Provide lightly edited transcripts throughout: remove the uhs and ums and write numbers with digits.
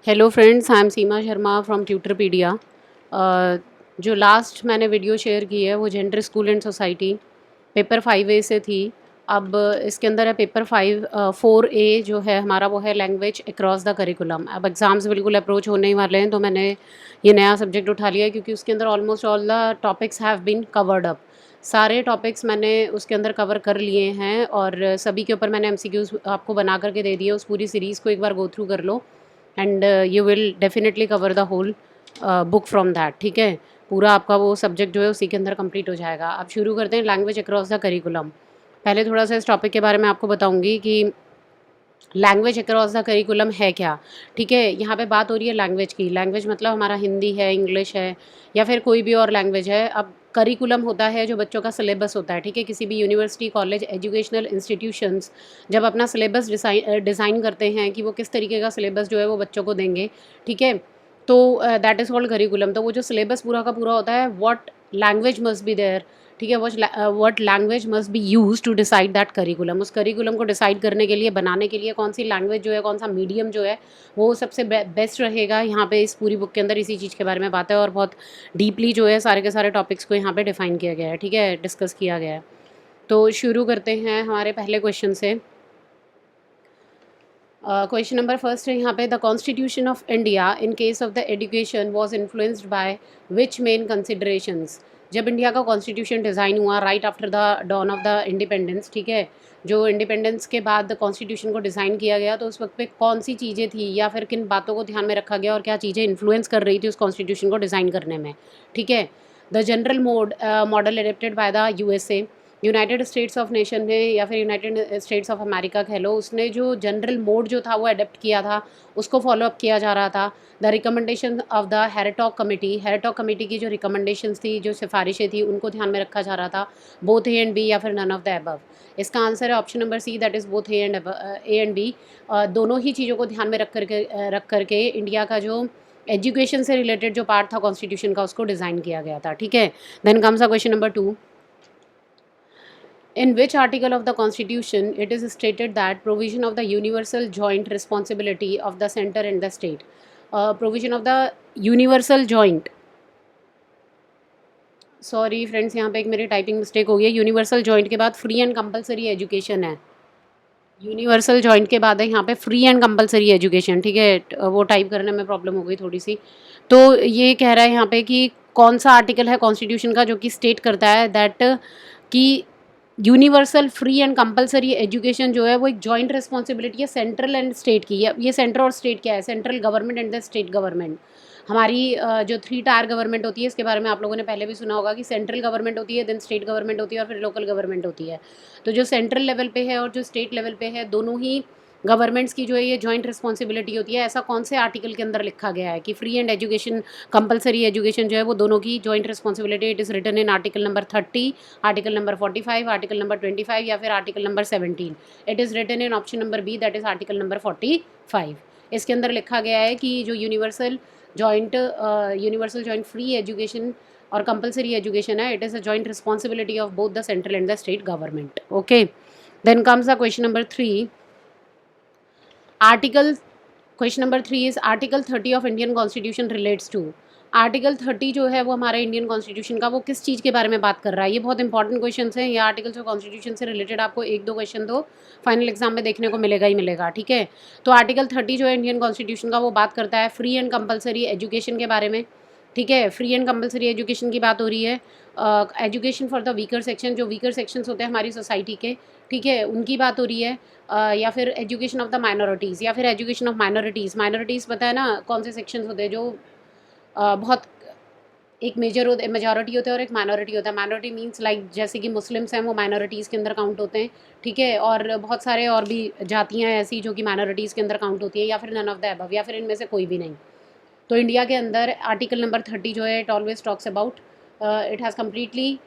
Hello friends, I am Seema Sharma from Tutorpedia. जो last मैंने video share की है वो gender school and society paper 5A से थी। अब इसके अंदर है पेपर 4A जो है हमारा, वो है लैंग्वेज अक्रॉस द करिकुलम। अब एग्ज़ाम्स बिल्कुल अप्रोच होने ही वाले हैं, तो मैंने ये नया सब्जेक्ट उठा लिया है क्योंकि उसके अंदर almost all the topics have been covered up. सारे टॉपिक्स मैंने उसके अंदर कवर कर लिए हैं और सभी के ऊपर मैंने MCQs आपको बना करके दे दिए। उस पूरी सीरीज़ को एक बार गो थ्रू कर लो and you will definitely cover the whole book from that. ठीक है, पूरा आपका वो सब्जेक्ट जो है उसी के अंदर कंप्लीट हो जाएगा। अब शुरू करते हैं लैंग्वेज अक्रॉस द करिकुलम। पहले थोड़ा सा इस टॉपिक के बारे में आपको बताऊंगी कि लैंग्वेज अक्रॉस द करिकुलम है क्या। ठीक है, यहाँ पे बात हो रही है लैंग्वेज की। लैंग्वेज मतलब हमारा हिंदी है, इंग्लिश है या फिर कोई भी और लैंग्वेज है। अब करिकुलम होता है जो बच्चों का सिलेबस होता है। ठीक है, किसी भी यूनिवर्सिटी, कॉलेज, एजुकेशनल इंस्टीट्यूशंस जब अपना सिलेबस डिज़ाइन करते हैं कि वो किस तरीके का सिलेबस जो है वो बच्चों को देंगे। ठीक है, तो दैट इज़ कॉल्ड करिकुलम। तो वो जो सिलेबस पूरा का पूरा होता है, what language must be there. ठीक है, what language must be use to decide that curriculum. उस करिकुलम को डिसाइड करने के लिए, बनाने के लिए कौन सी लैंग्वेज जो है, कौन सा मीडियम जो है वो सबसे बेस्ट रहेगा। यहाँ पे इस पूरी बुक के अंदर इसी चीज़ के बारे में बात है और बहुत डीपली जो है सारे के सारे टॉपिक्स को यहाँ पे डिफाइन किया गया है। ठीक है, डिस्कस किया गया है। तो शुरू करते हैं हमारे पहले क्वेश्चन से। क्वेश्चन नंबर फर्स्ट है यहाँ पे, the constitution of India in case of the education was influenced by which main considerations. जब इंडिया का कॉन्स्टिट्यूशन डिज़ाइन हुआ right after the dawn of the independence, ठीक है, जो इंडिपेंडेंस के बाद कॉन्स्टिट्यूशन को डिज़ाइन किया गया, तो उस वक्त पे कौन सी चीज़ें थी या फिर किन बातों को ध्यान में रखा गया और क्या चीज़ें इन्फ्लुएंस कर रही थी उस कॉन्स्टिट्यूशन को डिज़ाइन करने में। ठीक है, the general model adapted by the USA, United states of nation ने या फिर यूनाइटेड स्टेट्स ऑफ अमेरिका कह लो, उसने जो जनरल मोड जो था वो अडेप्ट किया था, उसको फॉलोअप किया जा रहा था। The recommendation of the Hartog committee की जो रिकमेंडेशंस थी, जो सिफारिशें थी, उनको ध्यान में रखा जा रहा था। बोथ A एंड B या फिर नन ऑफ द अबव। इसका आंसर है option number C, that is both A and B। दोनों ही चीज़ों को ध्यान में रख करके इंडिया का जो एजुकेशन से रिलेटेड जो पार्ट था कॉन्स्टिट्यूशन का, उसको डिज़ाइन किया गया था। ठीक है, then comes a question number 2। In which article of the Constitution it is stated that provision of the universal joint responsibility of the center and the state? Provision of the universal joint, sorry friends, यहाँ पे एक मेरी typing mistake हो गई है। Universal joint के बाद free and compulsory education है। यूनिवर्सल जॉइंट के बाद है यहाँ पे फ्री एंड कंपलसरी एजुकेशन। ठीक है, वो टाइप करने में प्रॉब्लम हो गई थोड़ी सी। तो ये कह रहा है यहाँ पे कि कौन सा आर्टिकल है कॉन्स्टिट्यूशन का जो कि स्टेट करता है दैट कि universal free and compulsory education जो है वो एक जॉइंट रिस्पॉन्सिबिलिटी है सेंट्रल एंड स्टेट की। ये सेंटर और स्टेट क्या है? Central government and the state government. हमारी जो 3 टायर गवर्नमेंट होती है, इसके बारे में आप लोगों ने पहले भी सुना होगा कि सेंट्रल गवर्नमेंट होती है, देन स्टेट गवर्नमेंट होती है और फिर लोकल गवर्नमेंट होती है। तो जो सेंट्रल लेवल पे है और जो स्टेट लेवल पे है, दोनों ही गवर्नमेंट्स की जो है ये जॉइंट रिस्पॉन्सिबिलिटी होती है। ऐसा कौन से आर्टिकल के अंदर लिखा गया है कि free and education, compulsory education जो है वो दोनों की joint responsibility? It is written in article number 30, article number 45, article number 25 या फिर article number 17। It is written in option number B, that is article number 45। इसके अंदर लिखा गया है कि जो यूनिवर्सल जॉइंट फ्री एजुकेशन और कंपलसरी एजुकेशन है, it is a joint responsibility of both the central and the state government. Okay, then comes the question number 3। Article question number 3 is article 30 of Indian constitution relates to. Article 30 जो है वो हमारे Indian constitution का, वो किस चीज़ के बारे में बात कर रहा है? ये बहुत इंपॉर्टेंट क्वेश्चन हैं। ये आर्टिकल्स ऑफ कॉन्स्टिट्यूशन से रिलेटेड आपको 1-2 क्वेश्चन तो फाइनल एग्जाम में देखने को मिलेगा ही मिलेगा। ठीक है, तो आर्टिकल 30 जो है इंडियन कॉन्स्टिट्यूशन का, वो बात करता है फ्री एंड कंपलसरी एजुकेशन के बारे में। ठीक है, फ्री एंड कंपलसरी एजुकेशन की बात हो रही है। Education for the weaker section, जो वीकर सेक्शंस होते हैं हमारी सोसाइटी के, ठीक है, उनकी बात हो रही है। या फिर एजुकेशन ऑफ द माइनॉरिटीज़ या फिर एजुकेशन ऑफ माइनॉरिटीज़ पता है ना कौन से सेक्शंस होते हैं जो बहुत, एक मेजॉरिटी होता है और एक माइनॉरिटी होता है। माइनॉरिटी मींस लाइक जैसे कि मुस्लिम्स हैं, वो माइनॉरिटीज़ के अंदर काउंट होते हैं। ठीक है, और बहुत सारे और भी जातियाँ हैं ऐसी जो कि माइनॉरिटीज़ के अंदर काउंट होती है, या फिर नन ऑफ द अबव, या फिर इनमें से कोई भी नहीं। तो इंडिया के अंदर आर्टिकल नंबर 30 जो है, it always talks about, it has completely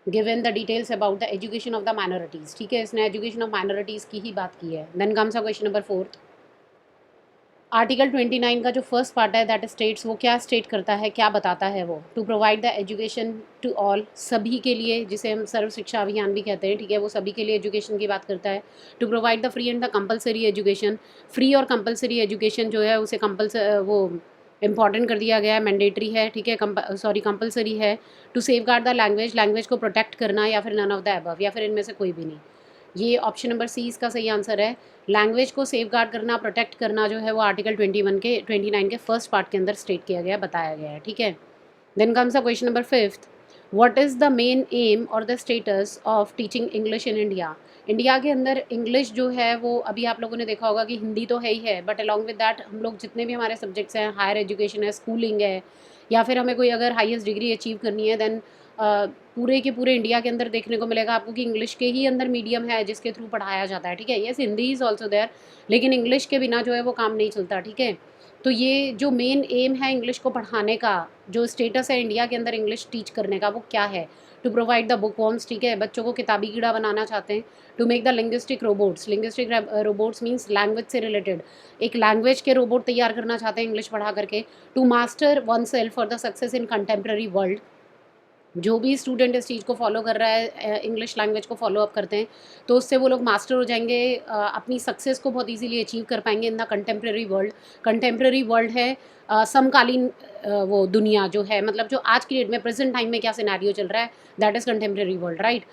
given the details about the education of the minorities. ठीक है, इसने एजुकेशन ऑफ माइनॉरिटीज़ की ही बात की है। Then comes a question number 4। Article 29 का जो फर्स्ट पार्ट है दैट स्टेट्स, वो क्या स्टेट करता है, क्या बताता है वो, to provide the education to all, सभी के लिए, जिसे हम सर्व शिक्षा अभियान भी कहते हैं, ठीक है, वो सभी के लिए एजुकेशन की बात करता है। To provide the free and the compulsory education, free और कंपलसरी एजुकेशन जो है उसे वो इंपॉर्टेंट कर दिया गया है, मैंडेटरी है, ठीक है, कंपलसरी है। To safeguard the language, language को प्रोटेक्ट करना, या फिर नन ऑफ द अबव, या फिर इनमें से कोई भी नहीं। ये ऑप्शन नंबर सी इसका सही आंसर है। लैंग्वेज को सेफ गार्ड करना, प्रोटेक्ट करना जो है वो आर्टिकल 29 के फर्स्ट पार्ट के अंदर स्टेट किया गया, बताया गया है, ठीक है। Then comes the question number fifth, what is the main aim और the status of teaching English in India. India के अंदर इंग्लिश जो है वो, अभी आप लोगों ने देखा होगा कि हिंदी तो है ही है, बट अलॉन्ग विद दैट हम लोग जितने भी हमारे सब्जेक्ट्स हैं, हायर एजुकेशन है, स्कूलिंग है, या फिर हमें कोई अगर हाईएस्ट डिग्री अचीव करनी है, देन पूरे के पूरे इंडिया के अंदर देखने को मिलेगा आपको कि इंग्लिश के ही अंदर मीडियम है जिसके थ्रू पढ़ाया जाता है, ठीक है। Yes, Hindi is also there, लेकिन इंग्लिश के बिना जो है वो काम नहीं चलता, ठीक है। तो ये जो मेन एम है इंग्लिश को पढ़ाने का, जो स्टेटस है इंडिया के अंदर इंग्लिश टीच करने का, वो क्या है। To provide the bookworms, ठीक है, बच्चों को किताबी कीड़ा बनाना चाहते हैं। To make the linguistic robots, linguistic robots means language से रिलेटेड, एक लैंग्वेज के रोबोट तैयार करना चाहते हैं इंग्लिश पढ़ा करके। To master oneself for the success in contemporary world, जो भी स्टूडेंट इस चीज़ को फॉलो कर रहा है, इंग्लिश लैंग्वेज को फॉलो अप करते हैं, तो उससे वो लोग मास्टर हो जाएंगे, अपनी सक्सेस को बहुत इजीली अचीव कर पाएंगे इन the contemporary world. Contemporary world है समकालीन वो दुनिया जो है, मतलब जो आज की डेट में प्रेजेंट टाइम में क्या सिनेरियो चल रहा है, that is contemporary world, right.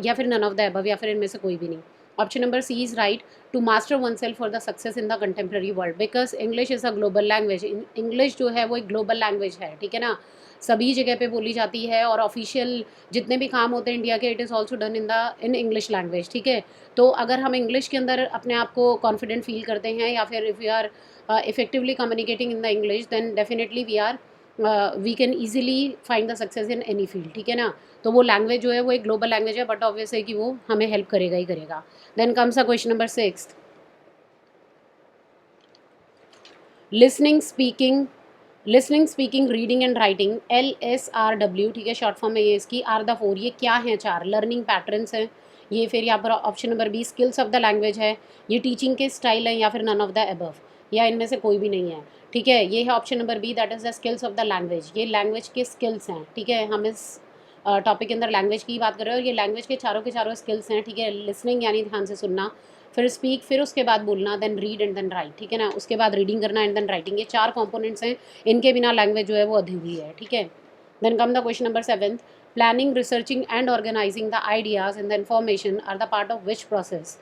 या फिर नन ऑफ द अबव, या फिर इनमें से कोई भी नहीं। Option number C is right, to master oneself for the success in the contemporary world, because English is a global language. English जो है वो एक ग्लोबल लैंग्वेज है, ठीक है ना, सभी जगह पे बोली जाती है, और ऑफिशियल जितने भी काम होते हैं इंडिया के, it is also done in English language, ठीक है। तो अगर हम इंग्लिश के अंदर अपने आप को कॉन्फिडेंट फील करते हैं, या फिर if you are effectively communicating in the English, then definitely we can easily find the success in any field, ठीक है ना। तो वो लैंग्वेज जो है वो एक ग्लोबल लैंग्वेज है, बट ऑब्वियस है कि वो हमें हेल्प करेगा ही करेगा। Then comes a question number six, listening speaking reading and writing, LSRW, ठीक है, शॉर्ट फॉर्म में ये इसकी, आर द फोर, ये क्या हैं चार लर्निंग पैटर्न्स हैं ये। फिर यहाँ पर option number B skills of the language है, ये टीचिंग के स्टाइल है, या फिर नन ऑफ द अबव, या इनमें से कोई भी नहीं है, ठीक है। ये है option number B, that is the skills of the language, ये लैंग्वेज के स्किल्स हैं, ठीक है। हम इस टॉपिक के अंदर लैंग्वेज की बात कर रहे हैं, और ये लैंग्वेज के चारों स्किल्स हैं, ठीक है। लिसनिंग यानी ध्यान से सुनना, फिर स्पीक, फिर उसके बाद बोलना, then read and then write, ठीक है ना, उसके बाद रीडिंग करना एंड देन राइटिंग, ये चार कंपोनेंट्स हैं, इनके बिना लैंग्वेज जो है वो अधूरी है, ठीक है। Then come the question number seventh, planning researching and organizing the ideas and the information are the part of which process.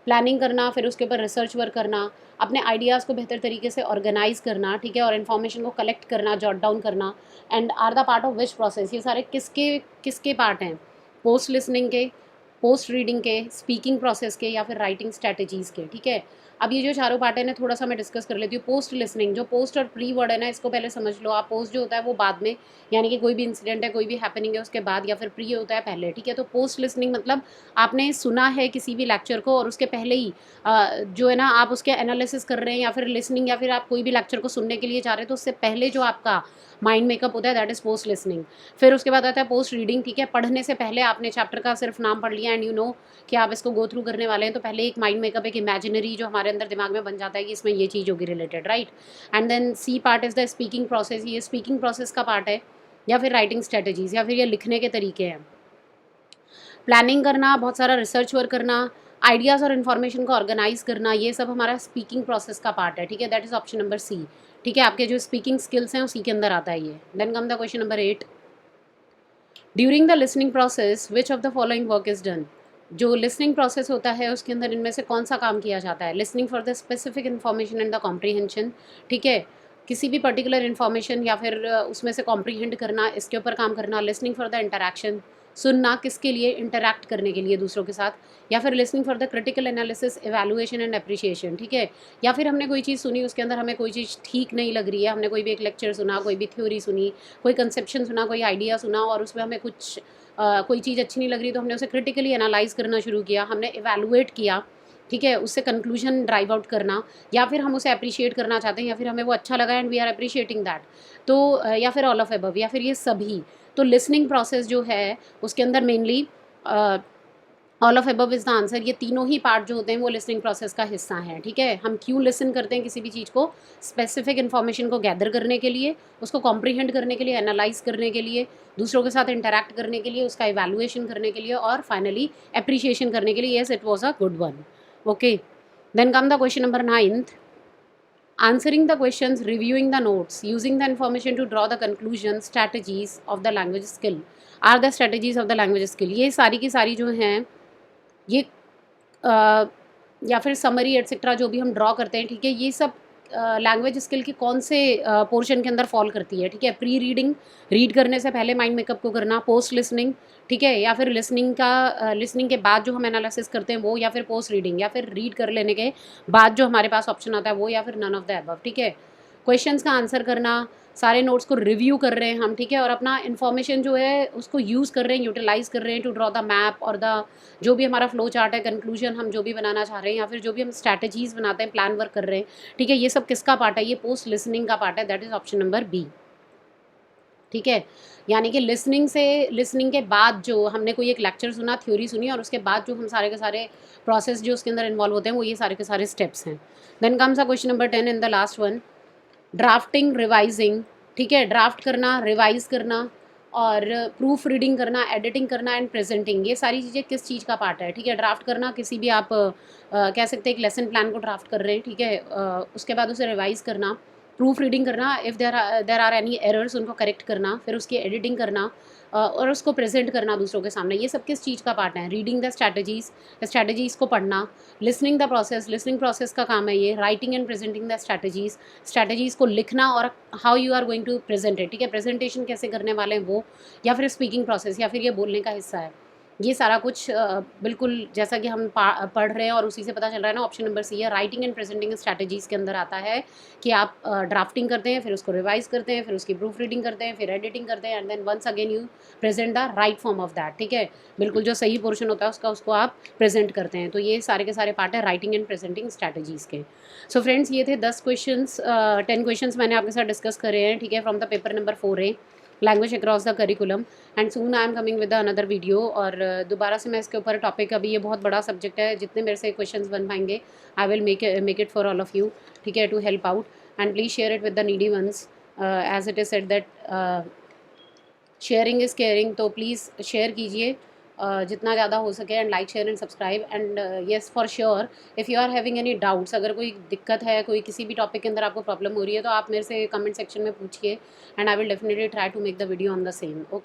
Planning करना, फिर उसके ऊपर रिसर्च वर्क करना, अपने आइडियाज़ को बेहतर तरीके से ऑर्गेनाइज करना, ठीक है, और इन्फॉर्मेशन को कलेक्ट करना, जॉट डाउन करना, and are the part of which process, ये सारे किसके किसके पार्ट हैं, पोस्ट लिसनिंग के, पोस्ट रीडिंग के, स्पीकिंग प्रोसेस के, या फिर राइटिंग स्ट्रैटेजीज़ के, ठीक है। अब ये जो चारों पार्ट है ना, थोड़ा सा मैं डिस्कस कर लेती हूँ। पोस्ट लिसनिंग, जो पोस्ट और प्री वर्ड है ना, इसको पहले समझ लो आप। पोस्ट जो होता है वो बाद में, यानी कि कोई भी इंसिडेंट है, कोई भी हैपनिंग है उसके बाद, या फिर प्री होता है पहले, ठीक है। तो पोस्ट लिसनिंग मतलब आपने सुना है किसी भी लेक्चर को, और उसके पहले ही जो है ना आप उसके एनालिसिस कर रहे हैं, या फिर लिसनिंग, या फिर आप कोई भी लेक्चर को सुनने के लिए जा रहे हैं, तो उससे पहले जो आपका माइंड मेकअप होता है, दैट इज़ पोस्ट लिसनिंग। फिर उसके बाद आता है पोस्ट रीडिंग, ठीक है, पढ़ने से पहले आपने चैप्टर का सिर्फ नाम पढ़ लिया, एंड यू नो कि आप इसको गो थ्रू करने वाले हैं, तो पहले एक माइंड मेकअप, एक इमेजिनरी जो हमारे अंदर दिमाग में बन जाता है कि इसमें ये चीज़ होगी related, right. And then C part is the speaking process, ये स्पीकिंग प्रोसेस का पार्ट है, या फिर राइटिंग स्ट्रेटजीज, या फिर ये लिखने के तरीके हैं। प्लानिंग करना, बहुत सारा रिसर्च वर्क करना, आइडियाज़ और इन्फॉर्मेशन को ऑर्गेनाइज करना, ये सब हमारा स्पीकिंग प्रोसेस का पार्ट है, ठीक है। That is option number C, ठीक है। आपके जो स्पीकिंग स्किल्स हैं उसी के अंदर आता है ये। Then come the question number 8, during the listening process which of the following work is done. जो लिसनिंग प्रोसेस होता है उसके अंदर इनमें से कौन सा काम किया जाता है। Listening for the specific information and the comprehension, ठीक है, किसी भी पर्टिकुलर इन्फॉर्मेशन या फिर उसमें से कॉम्प्रीहेंड करना, इसके ऊपर काम करना। लिसनिंग फॉर द इंटरैक्शन, सुनना किसके लिए, इंटरैक्ट करने के लिए दूसरों के साथ। या फिर listening for the critical analysis, evaluation and appreciation, ठीक है। या फिर हमने कोई चीज़ सुनी, उसके अंदर हमें कोई चीज़ ठीक नहीं लग रही है, हमने कोई भी एक लेक्चर सुना, कोई भी थ्योरी सुनी, कोई कंसेप्शन सुना, कोई आइडिया सुना, और उसमें हमें कुछ कोई चीज़ अच्छी नहीं लग रही, तो हमने उसे क्रिटिकली एनालाइज करना शुरू किया, हमने एवेलुएट किया, ठीक है, उससे कंक्लूजन ड्राइव आउट करना। या फिर हम उसे अप्रिशिएट करना चाहते हैं, या फिर हमें वो अच्छा लगा and we are appreciating that, तो या फिर ऑल ऑफ अबव, या फिर ये सभी। तो लिसनिंग प्रोसेस जो है उसके अंदर mainly all of above is the answer. ये तीनों ही पार्ट जो होते हैं वो लिसनिंग प्रोसेस का हिस्सा हैं, ठीक है। हम क्यों लिसन करते हैं किसी भी चीज़ को? स्पेसिफिक इन्फॉर्मेशन को गैदर करने के लिए, उसको कॉम्प्रीहेंड करने के लिए, एनालाइज करने के लिए, दूसरों के साथ इंटरैक्ट करने के लिए, उसका इवैल्यूएशन करने के लिए और फाइनली एप्रिशिएशन करने के लिए। Yes, it was a good one. Okay, then come the question number 9th। Answering the questions, reviewing the notes, using the information to draw the conclusions, strategies of the language skill are the strategies of the language skill। ये सारी की सारी जो हैं ये या फिर summary etcetera जो भी हम ड्रॉ करते हैं, ठीक है, ये सब लैंग्वेज स्किल के कौन से पोर्शन के अंदर फॉल करती है, ठीक है। प्री रीडिंग, रीड करने से पहले माइंड मेकअप को करना, पोस्ट लिसनिंग, ठीक है, या फिर लिसनिंग के बाद जो हम एनालिसिस करते हैं वो, या फिर पोस्ट रीडिंग, या फिर रीड कर लेने के बाद जो हमारे पास ऑप्शन आता है वो, या फिर नन ऑफ द अबव, ठीक है। क्वेश्चंस का आंसर करना, सारे नोट्स को रिव्यू कर रहे हैं हम, ठीक है, और अपना इन्फॉर्मेशन जो है उसको यूज़ कर रहे हैं, यूटिलाइज़ कर रहे हैं टू ड्रॉ द मैप और द जो भी हमारा फ्लो चार्ट है, कंक्लूजन हम जो भी बनाना चाह रहे हैं, या फिर जो भी हम स्ट्रैटेजीज़ बनाते हैं, प्लान वर्क कर रहे हैं, ठीक है, ये सब किसका पार्ट है? ये पोस्ट लिसनिंग का पार्ट है। That is option number B, ठीक है। यानी कि लिसनिंग के बाद जो हमने कोई एक लेक्चर सुना, थ्योरी सुनी, और उसके बाद जो हम सारे के सारे प्रोसेस जो उसके अंदर इन्वॉल्व होते हैं वो ये सारे के सारे स्टेप्स हैं। Then comes a question number 10 in the last one. Drafting, revising, ठीक है, ड्राफ्ट करना, रिवाइज करना और प्रूफ रीडिंग करना, एडिटिंग करना एंड प्रेजेंटिंग, ये सारी चीज़ें किस चीज़ का पार्ट है? ठीक है, ड्राफ्ट करना किसी भी आप कह सकते हैं एक लेसन प्लान को ड्राफ्ट कर रहे हैं, ठीक है, उसके बाद उसे रिवाइज करना, प्रूफ रीडिंग करना, if there are any errors उनको करेक्ट करना, फिर उसकी एडिटिंग करना और उसको प्रेजेंट करना दूसरों के सामने, ये सब किस चीज़ का पार्ट है? रीडिंग द स्ट्रैटेजीज़ को पढ़ना, लिसनिंग प्रोसेस का काम है ये, writing and presenting the strategies को लिखना और how you are going to present it, ठीक है, प्रेजेंटेशन कैसे करने वाले हैं वो, या फिर स्पीकिंग प्रोसेस, या फिर ये बोलने का हिस्सा है। ये सारा कुछ बिल्कुल जैसा कि हम पढ़ रहे हैं और उसी से पता चल रहा है ना, ऑप्शन नंबर सी है। राइटिंग एंड प्रेजेंटिंग स्ट्रैटेजीज़ के अंदर आता है कि आप ड्राफ्टिंग करते हैं, फिर उसको रिवाइज करते हैं, फिर उसकी प्रूफ रीडिंग करते हैं, फिर एडिटिंग करते हैं, and then once again you present the right form of that, ठीक है, बिल्कुल जो सही पोर्शन होता है उसका उसको आप प्रेजेंट करते हैं। तो ये सारे के सारे पार्ट है राइटिंग एंड प्रेजेंटिंग स्ट्रैटेजीज़ के। सो फ्रेंड्स, ये थे 10 क्वेश्चंस मैंने आपके साथ डिस्कस करे हैं, ठीक है, from the paper number 4A, language across the curriculum, and soon I am coming with another video. और दोबारा से मैं इसके ऊपर टॉपिक, अभी ये बहुत बड़ा सब्जेक्ट है, जितने मेरे से क्वेश्चंस बन पाएंगे I will make it for all of you, ठीक है, to help out, and please share it with the needy ones, as it is said that sharing is caring. तो प्लीज़ शेयर कीजिए जितना ज़्यादा हो सके, and like, share and subscribe, and yes for sure if you are having any doubts, अगर कोई दिक्कत है, कोई किसी भी टॉपिक के अंदर आपको प्रॉब्लम हो रही है, तो आप मेरे से कमेंट सेक्शन में पूछिए, and I will definitely try to make the video on the same. Okay.